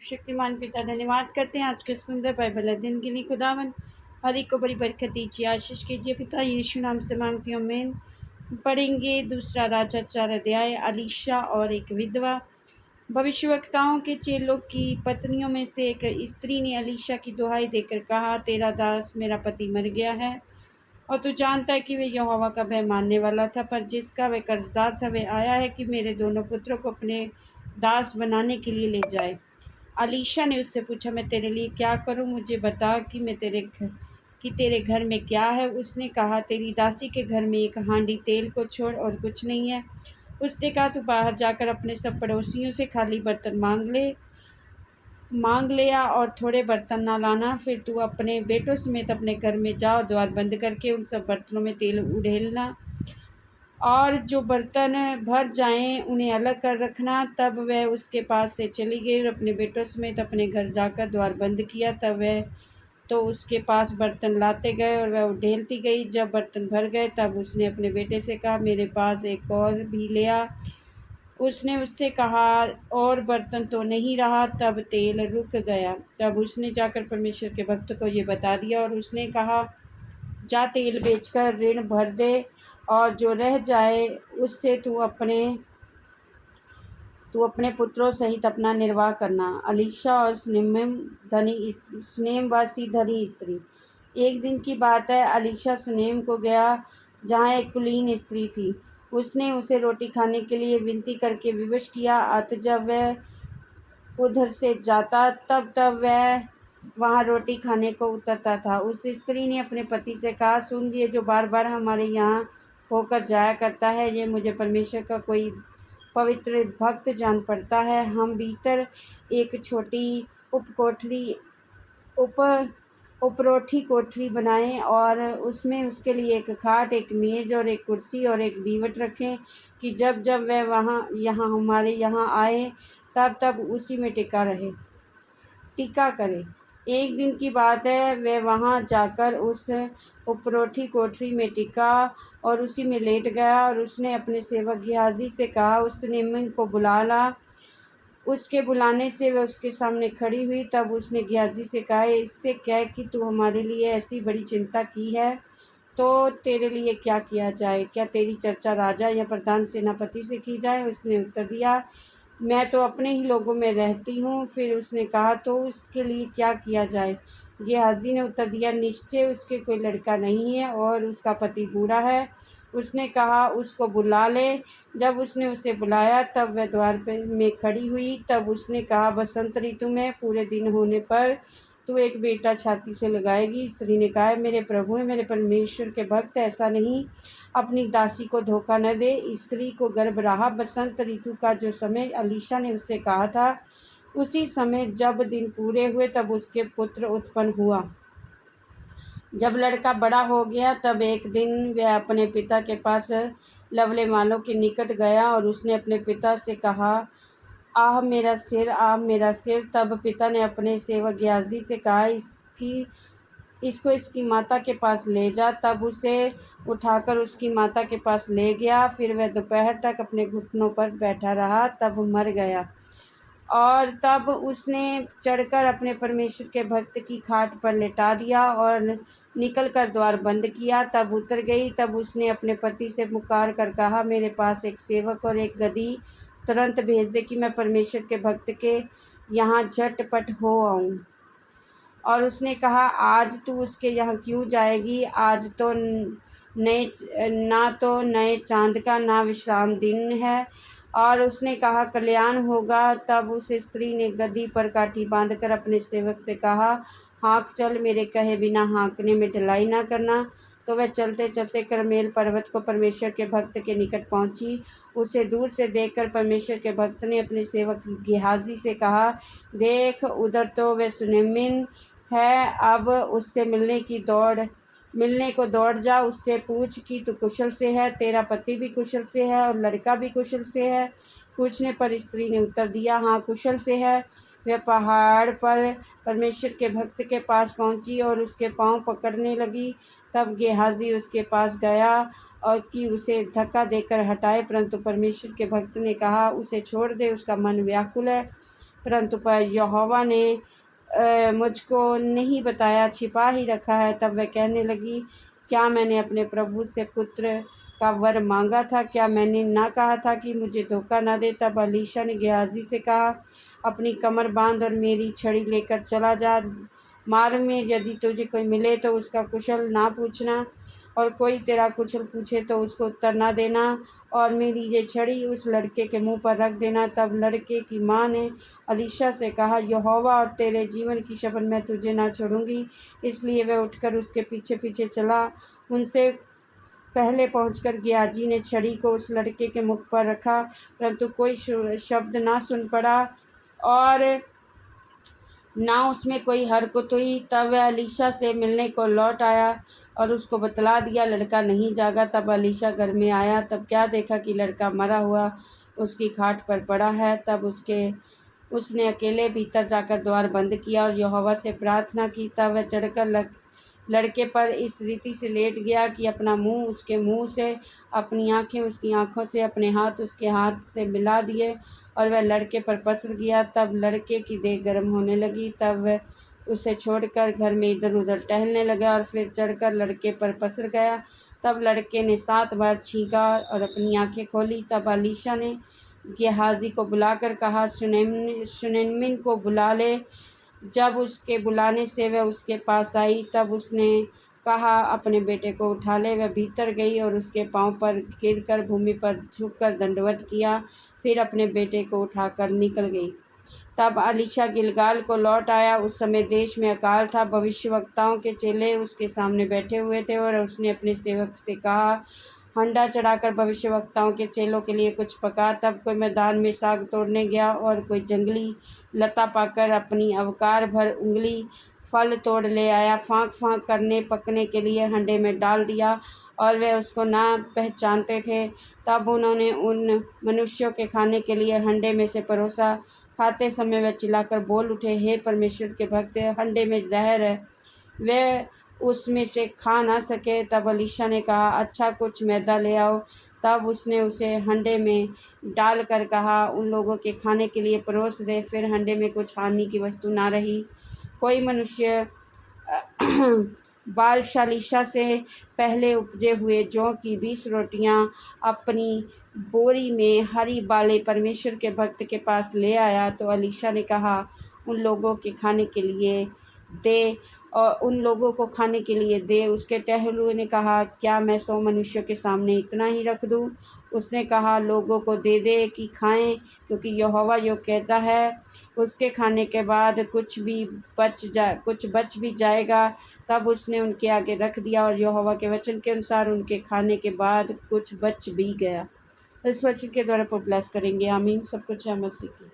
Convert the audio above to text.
शक्तिमान पिता धन्यवाद करते हैं आज के सुंदर बाइबल अध्ययन के लिए। खुदावन हर एक को बड़ी बरकत दीजिए, आशीष कीजिए पिता, यीशु नाम से मांगती हूँ, आमीन। पढ़ेंगे दूसरा राजा 4 अध्याय। अलीशा और एक विधवा। भविष्यवक्ताओं के चेलों की पत्नियों में से एक स्त्री ने अलीशा की दुहाई देकर कहा, तेरा दास मेरा पति मर गया है और तू जानता है कि वह यहोवा का भय मानने वाला था, पर जिसका वह कर्जदार था वह आया है कि मेरे दोनों पुत्रों को अपने दास बनाने के लिए ले जाए। अलीशा ने उससे पूछा, मैं तेरे लिए क्या करूं? मुझे बता कि तेरे घर में क्या है। उसने कहा, तेरी दासी के घर में एक हांडी तेल को छोड़ और कुछ नहीं है। उसने कहा, तू बाहर जाकर अपने सब पड़ोसियों से खाली बर्तन मांग लिया और थोड़े बर्तन ना लाना। फिर तू अपने बेटों समेत अपने घर में जा और द्वार बंद करके उन सब बर्तनों में तेल उड़ेलना और जो बर्तन भर जाएं उन्हें अलग कर रखना। तब वह उसके पास से चली गई और अपने बेटों समेत अपने घर जाकर द्वार बंद किया। तब वह तो उसके पास बर्तन लाते गए और वह उड़ेलती गई। जब बर्तन भर गए तब उसने अपने बेटे से कहा, मेरे पास एक और भी ले आ। उसने उससे कहा, और बर्तन तो नहीं रहा। तब तेल रुक गया। तब उसने जाकर परमेश्वर के भक्त को ये बता दिया और उसने कहा, जा तेल बेचकर ऋण भर दे और जो रह जाए उससे तू अपने पुत्रों सहित अपना निर्वाह करना। अलीशा और सुनेमवासी धनी स्त्री। एक दिन की बात है, अलीशा सुनेम को गया जहाँ एक कुलीन स्त्री थी। उसने उसे रोटी खाने के लिए विनती करके विवश किया। अतः जब वह उधर से जाता तब वह वहाँ रोटी खाने को उतरता था। उस स्त्री ने अपने पति से कहा, सुन, ये जो बार बार हमारे यहाँ होकर जाया करता है, ये मुझे परमेश्वर का कोई पवित्र भक्त जान पड़ता है। हम भीतर एक छोटी उपरोठी कोठरी बनाएं और उसमें उसके लिए एक खाट, एक मेज और एक कुर्सी और एक दीवट रखें कि जब जब वह हमारे यहाँ आए तब उसी में टिका करे। एक दिन की बात है, वह वहाँ जाकर उस उपरोठी कोठरी में टिका और उसी में लेट गया। और उसने अपने सेवक गेहाजी से कहा, उस सुनेमी को बुला ला। उसके बुलाने से वह उसके सामने खड़ी हुई। तब उसने गेहाजी से कहा, इससे कह कि तू हमारे लिए ऐसी बड़ी चिंता की है तो तेरे लिए क्या किया जाए? क्या तेरी चर्चा राजा या प्रधान सेनापति से की जाए? उसने उत्तर दिया, मैं तो अपने ही लोगों में रहती हूँ। फिर उसने कहा, तो उसके लिए क्या किया जाए? गेहाजी ने उत्तर दिया, निश्चय उसके कोई लड़का नहीं है और उसका पति बूढ़ा है। उसने कहा, उसको बुला ले। जब उसने उसे बुलाया तब वह द्वार में खड़ी हुई। तब उसने कहा, बसंत ऋतु में पूरे दिन होने पर तू एक बेटा छाती से लगाएगी। स्त्री ने कहा, मेरे प्रभु मेरे परमेश्वर के भक्त ऐसा नहीं, अपनी दासी को धोखा न दे। स्त्री को गर्भ रहा। बसंत ऋतु का जो समय अलीशा ने उससे कहा था, उसी समय जब दिन पूरे हुए तब उसके पुत्र उत्पन्न हुआ। जब लड़का बड़ा हो गया तब एक दिन वह अपने पिता के पास लवले मालों के निकट गया और उसने अपने पिता से कहा, आह मेरा सिर, आह मेरा सिर। तब पिता ने अपने सेवक गेहाजी से कहा, इसको इसकी माता के पास ले जा। तब उसे उठाकर उसकी माता के पास ले गया। फिर वह दोपहर तक अपने घुटनों पर बैठा रहा, तब मर गया। और तब उसने चढ़कर अपने परमेश्वर के भक्त की खाट पर लेटा दिया और निकलकर द्वार बंद किया। तब उतर गई। तब उसने अपने पति से पुकार कर कहा, मेरे पास एक सेवक और एक गदही तुरंत भेज दे कि मैं परमेश्वर के भक्त के यहाँ झटपट हो आऊँ। और उसने कहा, आज तू उसके यहाँ क्यों जाएगी? आज तो नए चांद का ना विश्राम दिन है। और उसने कहा, कल्याण होगा। तब उस स्त्री ने गदही पर काठी बांधकर अपने सेवक से कहा, हाँक चल, मेरे कहे बिना हाँकने में ढिलाई ना करना। तो वह चलते चलते करमेल पर्वत को परमेश्वर के भक्त के निकट पहुंची। उसे दूर से देखकर परमेश्वर के भक्त ने अपने सेवक गेहाजी से कहा, देख, उधर तो वह सुनेमिन है। अब उससे मिलने को दौड़ जा। उससे पूछ कि तू कुशल से है, तेरा पति भी कुशल से है और लड़का भी कुशल से है? पूछने पर स्त्री ने उत्तर दिया, हाँ, कुशल से है। वह पहाड़ पर परमेश्वर के भक्त के पास पहुंची और उसके पांव पकड़ने लगी। तब गेहाजी उसके पास गया और कि उसे धक्का देकर हटाए, परंतु परमेश्वर के भक्त ने कहा, उसे छोड़ दे, उसका मन व्याकुल है। परंतु पर यहोवा ने मुझको नहीं बताया, छिपा ही रखा है। तब वह कहने लगी, क्या मैंने अपने प्रभु से पुत्र का वर मांगा था? क्या मैंने ना कहा था कि मुझे धोखा ना दे? तब अलीशा ने गेहाजी से कहा, अपनी कमर बांध और मेरी छड़ी लेकर चला जा। मार्ग में यदि तुझे कोई मिले तो उसका कुशल ना पूछना, और कोई तेरा कुशल पूछे तो उसको उत्तर ना देना, और मेरी ये छड़ी उस लड़के के मुंह पर रख देना। तब लड़के की माँ ने अलीशा से कहा, यहोवा और तेरे जीवन की शपथ, मैं तुझे ना छोड़ूंगी। इसलिए वह उठकर उसके पीछे पीछे चला। उनसे पहले पहुंचकर गेहाजी ने छड़ी को उस लड़के के मुख पर रखा, परंतु कोई शब्द ना सुन पड़ा और ना उसमें कोई हरकत हुई। तब वह अलीशा से मिलने को लौट आया और उसको बतला दिया, लड़का नहीं जागा। तब अलीशा घर में आया, तब क्या देखा कि लड़का मरा हुआ उसकी खाट पर पड़ा है। तब उसने अकेले भीतर जाकर द्वार बंद किया और यहोवा से प्रार्थना की। तब वह चढ़कर लड़के पर इस रीति से लेट गया कि अपना मुंह उसके मुंह से, अपनी आँखें उसकी आँखों से, अपने हाथ उसके हाथ से मिला दिए, और वह लड़के पर पसर गया। तब लड़के की देह गर्म होने लगी। तब वह उसे छोड़कर घर में इधर उधर टहलने लगा और फिर चढ़कर लड़के पर पसर गया। तब लड़के ने 7 बार छींका और अपनी आँखें खोली। तब अलीशा ने गेहाजी को बुलाकर कहा, शूनेमिन को बुला ले। जब उसके बुलाने से वह उसके पास आई, तब उसने कहा, अपने बेटे को उठा ले। वह भीतर गई और उसके पांव पर गिरकर भूमि पर झुककर दंडवत किया, फिर अपने बेटे को उठाकर निकल गई। तब अलीशा गिलगाल को लौट आया। उस समय देश में अकाल था। भविष्यवक्ताओं के चेले उसके सामने बैठे हुए थे, और उसने अपने सेवक से कहा, हंडा चढ़ाकर भविष्यवक्ताओं के चेलों के लिए कुछ पका। तब कोई मैदान में साग तोड़ने गया और कोई जंगली लता पाकर अपनी अवकार भर उंगली फल तोड़ ले आया, फाँक फाँक करने पकने के लिए हंडे में डाल दिया, और वे उसको ना पहचानते थे। तब उन्होंने उन मनुष्यों के खाने के लिए हंडे में से परोसा। खाते समय वह चिल्लाकर बोल उठे, हे परमेश्वर के भक्त, हंडे में जहर है, वे उसमें से खा ना सके। तब अलीशा ने कहा, अच्छा, कुछ मैदा ले आओ। तब उसने उसे हंडे में डालकर कहा, उन लोगों के खाने के लिए परोस दे। फिर हंडे में कुछ हानि की वस्तु ना रही। कोई मनुष्य बालशालीशा से पहले उपजे हुए जौ की 20 रोटियां अपनी बोरी में हरी बाले परमेश्वर के भक्त के पास ले आया। तो अलीशा ने कहा, उन लोगों के खाने के लिए दे, और उन लोगों को खाने के लिए दे। उसके टहलुओं ने कहा, क्या मैं 100 मनुष्यों के सामने इतना ही रख दूं? उसने कहा, लोगों को दे दे कि खाएं, क्योंकि यहोवा यो कहता है, उसके खाने के बाद कुछ बच भी जाएगा। तब उसने उनके आगे रख दिया, और यहोवा के वचन के अनुसार उनके खाने के बाद कुछ बच भी गया। इस वचन के द्वारा पर ब्लेस करेंगे। आमीन। सब कुछ है मसीह की।